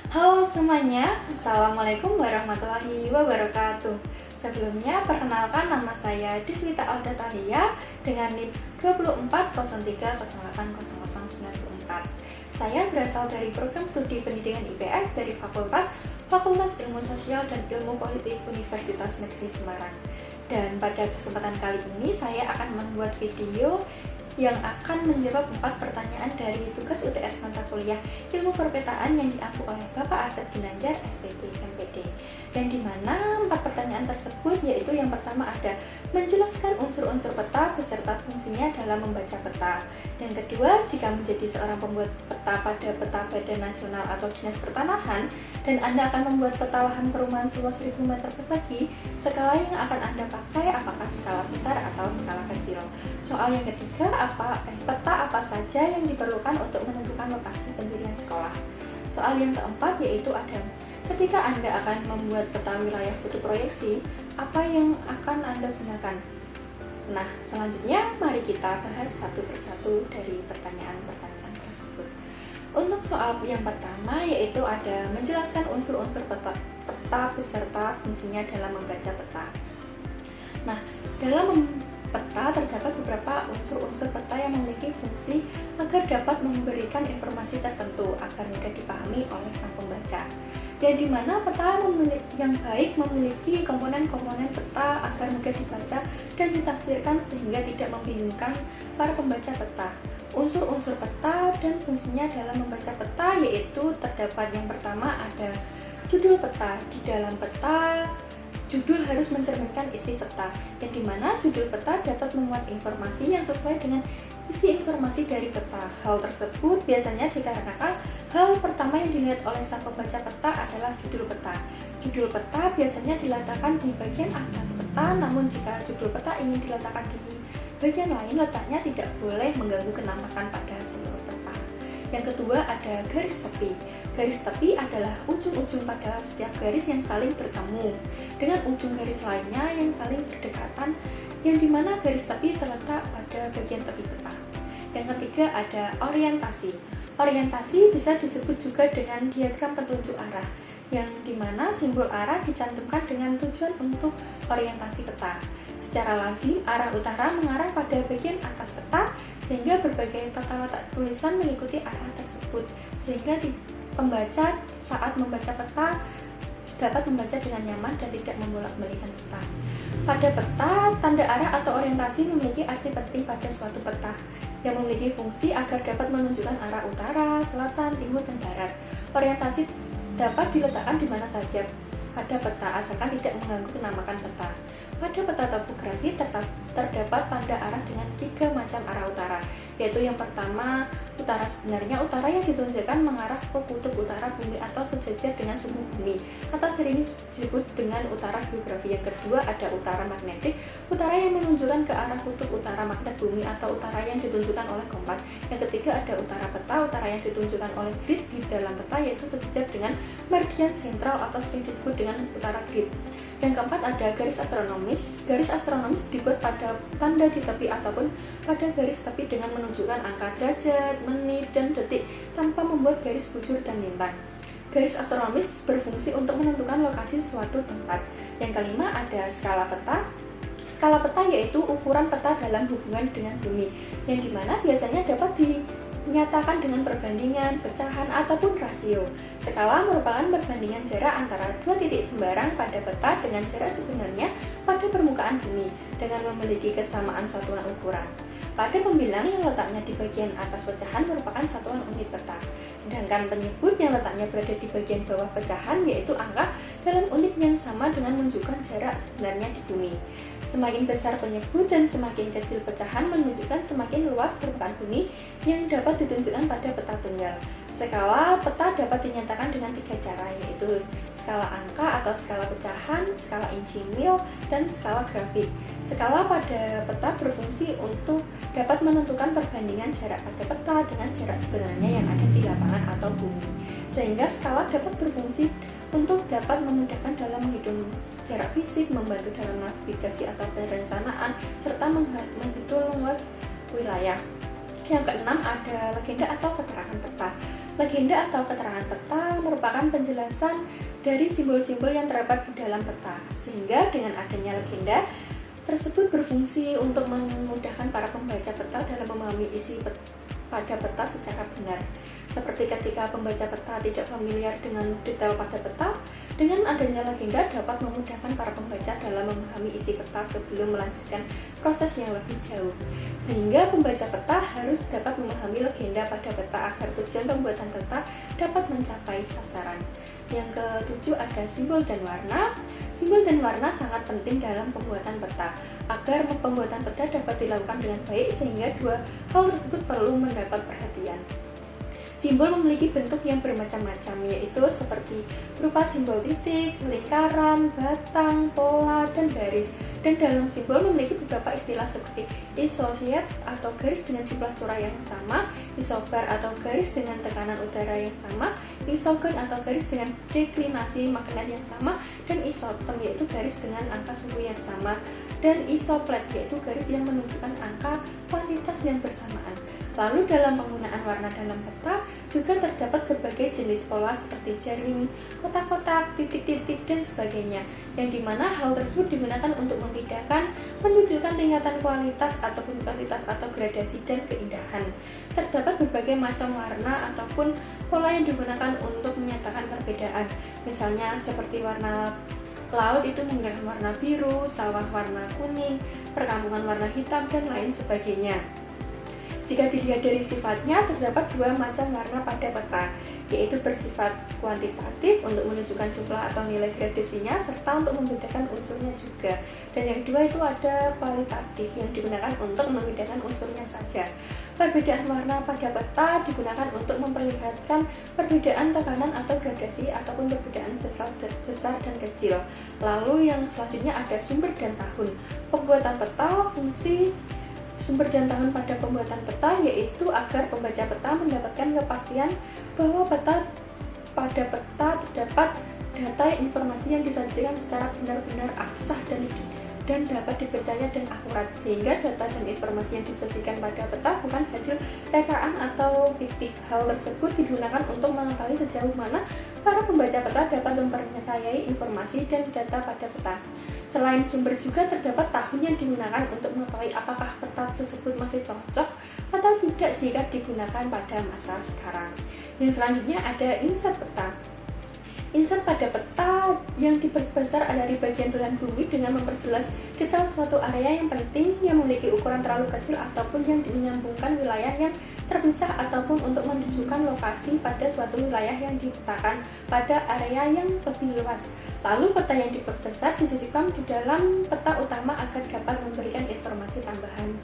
Halo semuanya, Assalamualaikum warahmatullahi wabarakatuh. Sebelumnya, perkenalkan nama saya Diswita Alda Thalia dengan NIM 2403080094. Saya berasal dari program studi pendidikan IPS dari Fakultas Ilmu Sosial dan Ilmu Politik Universitas Negeri Semarang. Dan pada kesempatan kali ini saya akan membuat video yang akan menjawab 4 pertanyaan dari tugas UTS mata kuliah Ilmu Perpetaan yang diampu oleh Bapak Asep Ginanjar, SPT MPD. Yang dimana 4 pertanyaan tersebut yaitu yang pertama ada menjelaskan unsur-unsur peta beserta fungsinya dalam membaca peta. Yang kedua, jika menjadi seorang pembuat peta pada peta Badan Nasional atau Dinas Pertanahan dan Anda akan membuat peta lahan perumahan seluas 1000 meter persegi, skala yang akan Anda pakai apakah skala besar atau skala kecil. Soal yang ketiga, peta apa saja yang diperlukan untuk menentukan lokasi pendirian sekolah. Soal yang keempat yaitu ada ketika Anda akan membuat peta wilayah kutub proyeksi, apa yang akan Anda gunakan? Nah, selanjutnya mari kita bahas satu persatu dari pertanyaan-pertanyaan tersebut. Untuk soal yang pertama yaitu ada menjelaskan unsur-unsur peta beserta fungsinya dalam membaca peta. Nah, dalam peta terdapat beberapa unsur-unsur peta yang memiliki fungsi agar dapat memberikan informasi tertentu agar mudah dipahami oleh sang pembaca. Yang dimana peta yang baik memiliki komponen-komponen peta agar mudah dibaca dan ditafsirkan sehingga tidak membingungkan para pembaca peta. Unsur-unsur peta dan fungsinya dalam membaca peta yaitu terdapat yang pertama ada judul peta. Di dalam peta, judul harus mencerminkan isi peta, yang dimana judul peta dapat memuat informasi yang sesuai dengan isi informasi dari peta. Hal tersebut biasanya dikarenakan hal pertama yang dilihat oleh sang pembaca peta adalah judul peta. Judul peta biasanya diletakkan di bagian atas peta, namun jika judul peta ingin diletakkan di bagian lain, letaknya tidak boleh mengganggu kenampakan pada seluruh peta. Yang kedua ada garis tepi. Garis tepi adalah ujung-ujung pada setiap garis yang saling bertemu dengan ujung garis lainnya yang saling berdekatan, yang dimana garis tepi terletak pada bagian tepi peta. Yang ketiga ada orientasi. Orientasi bisa disebut juga dengan diagram petunjuk arah, yang dimana simbol arah dicantumkan dengan tujuan untuk orientasi peta. Secara lazim, arah utara mengarah pada bagian atas peta, sehingga berbagai tata letak tulisan mengikuti arah tersebut, sehingga pembaca saat membaca peta dapat membaca dengan nyaman dan tidak membolak-balikkan peta. Pada peta, tanda arah atau orientasi memiliki arti penting pada suatu peta yang memiliki fungsi agar dapat menunjukkan arah utara, selatan, timur, dan barat. Orientasi dapat diletakkan di mana saja pada peta asalkan tidak mengganggu penampakan peta. Pada peta topografi terdapat tanda arah dengan 3 macam arah utara, yaitu yang pertama utara sebenarnya. Utara yang ditunjukkan mengarah ke kutub utara bumi atau sejajar dengan suhu bumi, atau sering disebut dengan utara geografi. Yang kedua ada utara magnetik, utara yang menunjukkan ke arah kutub utara magnet bumi atau utara yang ditunjukkan oleh kompas. Yang ketiga ada utara peta, utara yang ditunjukkan oleh grid di dalam peta yaitu sejajar dengan meridian sentral atau sering disebut dengan utara grid. Yang keempat ada garis astronomis. Garis astronomis dibuat pada tanda di tepi ataupun pada garis tepi dengan menunjukkan angka derajat, menit, dan detik tanpa membuat garis bujur dan lintang. Garis astronomis berfungsi untuk menentukan lokasi suatu tempat. Yang kelima ada skala peta. Skala peta yaitu ukuran peta dalam hubungan dengan bumi, yang dimana biasanya dapat dinyatakan dengan perbandingan, pecahan, ataupun rasio. Skala merupakan perbandingan jarak antara dua titik sembarang pada peta dengan jarak sebenarnya pada permukaan bumi dengan memiliki kesamaan satuan ukuran. Pada pembilang yang letaknya di bagian atas pecahan merupakan satuan unit peta, sedangkan penyebut yang letaknya berada di bagian bawah pecahan yaitu angka dalam unit yang sama dengan menunjukkan jarak sebenarnya di bumi. Semakin besar penyebut dan semakin kecil pecahan menunjukkan semakin luas permukaan bumi yang dapat ditunjukkan pada peta tunggal. Skala peta dapat dinyatakan dengan 3 cara, yaitu skala angka atau skala pecahan, skala inci mil, dan skala grafik. Skala pada peta berfungsi untuk dapat menentukan perbandingan jarak pada peta dengan jarak sebenarnya yang ada di lapangan atau bumi. Sehingga skala dapat berfungsi untuk dapat memudahkan dalam menghitung jarak fisik, membantu dalam navigasi atau perencanaan, serta menghitung luas wilayah. Yang keenam ada legenda atau keterangan peta. Legenda atau keterangan peta merupakan penjelasan dari simbol-simbol yang terdapat di dalam peta, sehingga dengan adanya legenda tersebut berfungsi untuk memudahkan para pembaca peta dalam memahami isi pada peta secara benar. Seperti ketika pembaca peta tidak familiar dengan detail pada peta, dengan adanya legenda dapat memudahkan para pembaca dalam memahami isi peta sebelum melanjutkan proses yang lebih jauh. Sehingga pembaca peta harus dapat memahami legenda pada peta agar tujuan pembuatan peta dapat mencapai sasaran. Yang ketujuh ada simbol dan warna. Simbol dan warna sangat penting dalam pembuatan peta agar pembuatan peta dapat dilakukan dengan baik, sehingga dua hal tersebut perlu mendapat perhatian. Simbol memiliki bentuk yang bermacam-macam, yaitu seperti berupa simbol titik, lingkaran, batang, pola, dan garis. Dan dalam simbol memiliki beberapa istilah seperti isosiat atau garis dengan jumlah curah yang sama, isobar atau garis dengan tekanan udara yang sama, isogon atau garis dengan deklinasi magnet yang sama, dan isotom yaitu garis dengan angka suhu yang sama, dan isoplet yaitu garis yang menunjukkan angka kuantitas yang bersamaan. Lalu dalam penggunaan warna dalam peta juga terdapat berbagai jenis pola seperti jaring, kotak-kotak, titik-titik, dan sebagainya, yang dimana hal tersebut digunakan untuk membedakan, menunjukkan tingkatan kualitas ataupun kuantitas atau gradasi dan keindahan. Terdapat berbagai macam warna ataupun pola yang digunakan untuk menyatakan perbedaan, misalnya seperti warna laut itu menggunakan warna biru, sawah warna kuning, perkampungan warna hitam, dan lain sebagainya. Jika dilihat dari sifatnya, terdapat dua macam warna pada peta, yaitu bersifat kuantitatif untuk menunjukkan jumlah atau nilai gradasinya, serta untuk membedakan unsurnya juga. Dan yang kedua itu ada kualitatif yang digunakan untuk membedakan unsurnya saja. Perbedaan warna pada peta digunakan untuk memperlihatkan perbedaan tekanan atau gradasi ataupun perbedaan besar dan kecil. Lalu yang selanjutnya ada sumber dan tahun. Pembuatan peta, fungsi sumber dan tahun pada pembuatan peta yaitu agar pembaca peta mendapatkan kepastian bahwa pada peta terdapat data informasi yang disajikan secara benar-benar absah dan dapat dipercaya dan akurat, sehingga data dan informasi yang disajikan pada peta bukan hasil rekaan atau fiktif. Hal tersebut digunakan untuk mengetahui sejauh mana para pembaca peta dapat mempercayai informasi dan data pada peta. Selain sumber juga terdapat tahun yang digunakan untuk mengetahui apakah peta tersebut masih cocok atau tidak jika digunakan pada masa sekarang. Yang selanjutnya ada insert peta. Insert pada peta yang diperbesar dari bagian belahan bumi dengan memperjelas detail suatu area yang penting yang memiliki ukuran terlalu kecil ataupun yang menyambungkan wilayah yang terpisah ataupun untuk menunjukkan lokasi pada suatu wilayah yang dipetakan pada area yang lebih luas. Lalu peta yang diperbesar disisipkan di dalam peta utama agar dapat memberikan informasi tambahan.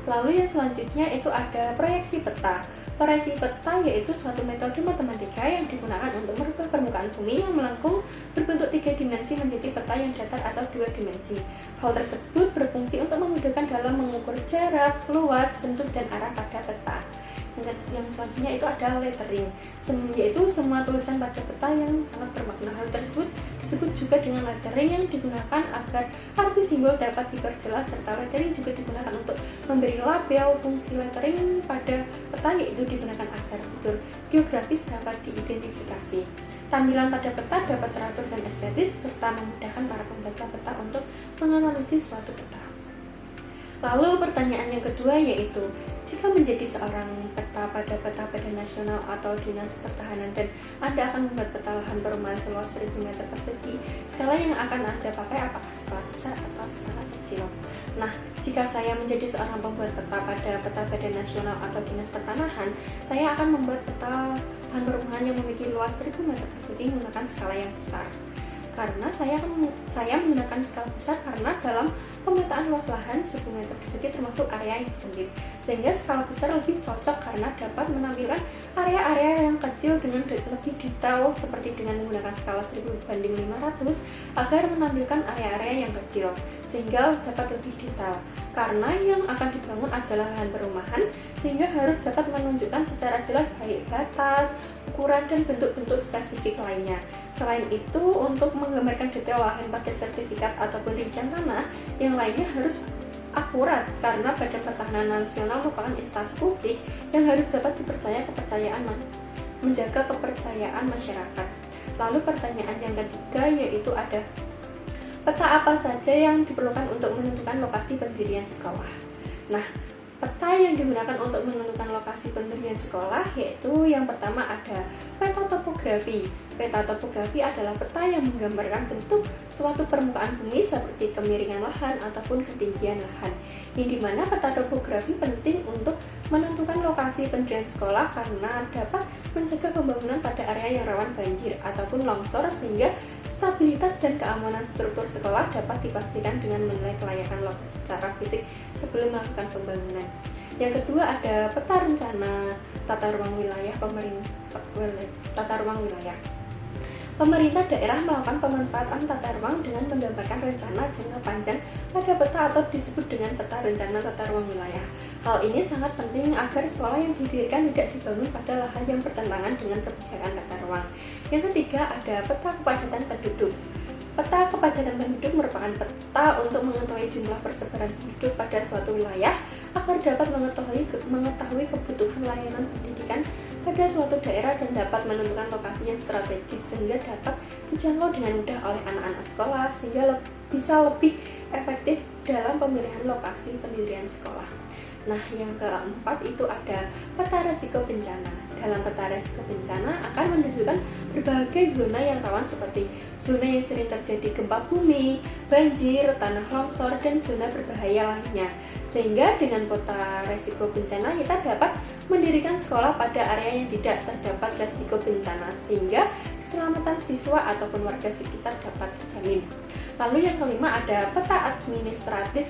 Lalu yang selanjutnya itu ada proyeksi peta. Proyeksi peta yaitu suatu metode matematika yang digunakan untuk merubah permukaan bumi yang melengkung berbentuk 3 dimensi menjadi peta yang datar atau 2 dimensi. Hal tersebut berfungsi untuk memudahkan dalam mengukur jarak, luas, bentuk, dan arah pada peta. Yang selanjutnya itu ada lettering, yaitu semua tulisan pada peta yang sangat bermakna. Hal tersebut disebut juga dengan lettering yang digunakan agar arti simbol dapat diperjelas, serta lettering juga digunakan untuk memberi label. Fungsi lettering pada peta yaitu digunakan agar fitur geografis dapat diidentifikasi. Tampilan pada peta dapat teratur dan estetis, serta memudahkan para pembaca peta untuk menganalisis suatu peta. Lalu pertanyaan yang kedua yaitu, jika menjadi seorang peta pada peta badan nasional atau dinas pertahanan dan Anda akan membuat peta lahan perumahan seluas 1000 meter persegi, skala yang akan Anda pakai apakah skala besar atau skala kecil? Nah, jika saya menjadi seorang pembuat peta pada peta badan nasional atau dinas pertanahan, saya akan membuat peta lahan perumahan yang memiliki luas 1000 meter persegi menggunakan skala yang besar. Karena saya menggunakan skala besar karena dalam pemetaan luas lahan 1000 meter persegi termasuk area yang sempit, sehingga skala besar lebih cocok karena dapat menampilkan area-area yang kecil dengan lebih detail, seperti dengan menggunakan skala 1000/500 agar menampilkan area-area yang kecil sehingga dapat lebih detail. Karena yang akan dibangun adalah lahan perumahan, sehingga harus dapat menunjukkan secara jelas baik batas, ukuran, dan bentuk-bentuk spesifik lainnya. Selain itu, untuk menggambarkan detail lahan pada sertifikat ataupun rincian tanah, yang lainnya harus akurat karena Badan Pertahanan Nasional merupakan instansi publik yang harus dapat dipercaya kepercayaan menjaga kepercayaan masyarakat. Lalu pertanyaan yang ketiga yaitu ada peta apa saja yang diperlukan untuk menentukan lokasi pendirian sekolah. Nah, peta yang digunakan untuk menentukan lokasi pendirian sekolah yaitu yang pertama ada peta topografi. Peta topografi adalah peta yang menggambarkan bentuk suatu permukaan bumi seperti kemiringan lahan ataupun ketinggian lahan. Yang dimana peta topografi penting untuk menentukan lokasi pendirian sekolah karena dapat mencegah pembangunan pada area yang rawan banjir ataupun longsor sehingga stabilitas dan keamanan struktur sekolah dapat dipastikan dengan menilai kelayakan lokasi secara fisik sebelum melakukan pembangunan. Yang kedua ada peta rencana tata ruang wilayah Pemerintah daerah melakukan pemanfaatan tata ruang dengan menggambarkan rencana jangka panjang pada peta atau disebut dengan peta rencana tata ruang wilayah. Hal ini sangat penting agar sekolah yang didirikan tidak dibangun pada lahan yang bertentangan dengan kebijakan tata ruang. Yang ketiga ada peta kepadatan penduduk. Peta kepadatan penduduk merupakan peta untuk mengetahui jumlah persebaran penduduk pada suatu wilayah agar dapat mengetahui kebutuhan layanan pendidikan pada suatu daerah dan dapat menentukan lokasi yang strategis sehingga dapat dijangkau dengan mudah oleh anak-anak sekolah sehingga bisa lebih efektif dalam pemilihan lokasi pendirian sekolah. Nah, yang keempat itu ada peta risiko bencana. Dalam peta risiko bencana akan menunjukkan berbagai zona yang rawan seperti zona yang sering terjadi gempa bumi, banjir, tanah longsor, dan zona berbahaya lainnya. Sehingga dengan peta risiko bencana kita dapat mendirikan sekolah pada area yang tidak terdapat risiko bencana sehingga keselamatan siswa ataupun warga sekitar dapat dijamin. Lalu yang kelima ada peta administratif.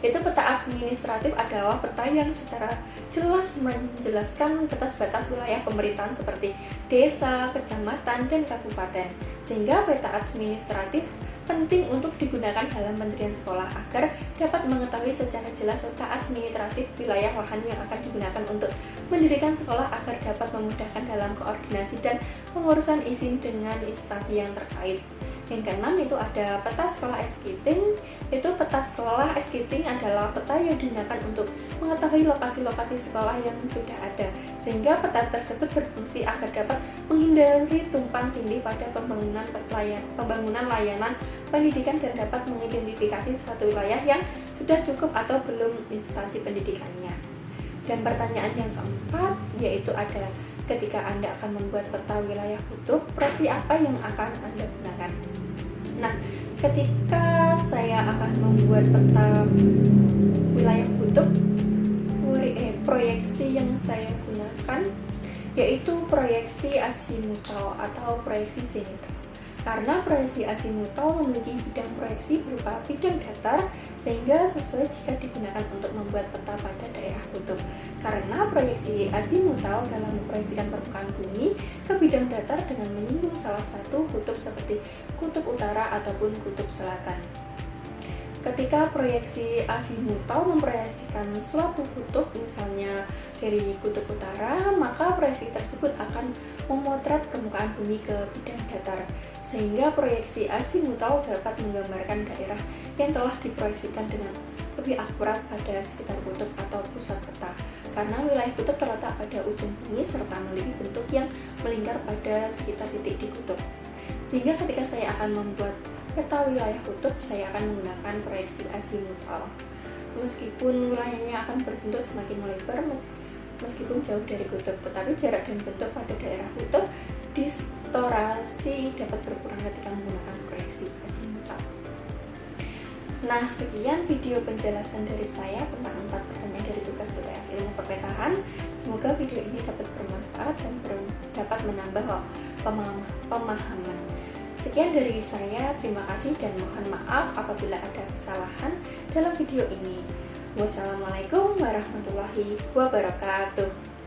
Itu peta administratif adalah peta yang secara jelas menjelaskan batas-batas wilayah pemerintahan seperti desa, kecamatan, dan kabupaten. Sehingga peta administratif penting untuk digunakan dalam pendirian sekolah agar dapat mengetahui secara jelas peta administratif wilayah lahan yang akan digunakan untuk mendirikan sekolah agar dapat memudahkan dalam koordinasi dan pengurusan izin dengan instansi yang terkait. Yang keenam itu ada peta sekolah eskiting. Itu peta sekolah eskiting adalah peta yang digunakan untuk mengetahui lokasi-lokasi sekolah yang sudah ada, sehingga peta tersebut berfungsi agar dapat menghindari tumpang tindih pada pembangunan layanan pendidikan dan dapat mengidentifikasi suatu wilayah yang sudah cukup atau belum instansi pendidikannya. Dan pertanyaan yang keempat yaitu ada ketika Anda akan membuat peta wilayah kutub, proyeksi apa yang akan Anda gunakan? Nah, ketika saya akan membuat peta wilayah kutub, proyeksi yang saya gunakan yaitu proyeksi azimutal atau proyeksi zenithal. Karena proyeksi azimutal memiliki bidang proyeksi berupa bidang datar sehingga sesuai jika digunakan untuk membuat peta pada daerah kutub. Karena proyeksi azimutal dalam memproyeksikan permukaan bumi ke bidang datar dengan menyinggung salah satu kutub seperti kutub utara ataupun kutub selatan. Ketika proyeksi azimutal memproyeksikan suatu kutub, misalnya dari kutub utara, maka proyeksi tersebut akan memotret permukaan bumi ke bidang datar, sehingga proyeksi azimutal dapat menggambarkan daerah yang telah diproyeksikan dengan lebih akurat pada sekitar kutub atau pusat peta, karena wilayah kutub terletak pada ujung bumi serta memiliki bentuk yang melingkar pada sekitar titik di kutub. Sehingga ketika saya akan membuat peta wilayah kutub, saya akan menggunakan proyeksi azimutal. Meskipun wilayahnya akan berbentuk semakin melebar meskipun jauh dari kutub, tetapi jarak dan bentuk pada daerah kutub distorasi dapat berkurang ketika menggunakan proyeksi azimutal. Nah, sekian video penjelasan dari saya tentang 4 pertanyaan dari tugas UTS Ilmu Perpetaan. Semoga video ini dapat bermanfaat dan dapat menambah pemahaman. Sekian dari saya, terima kasih dan mohon maaf apabila ada kesalahan dalam video ini. Wassalamualaikum warahmatullahi wabarakatuh.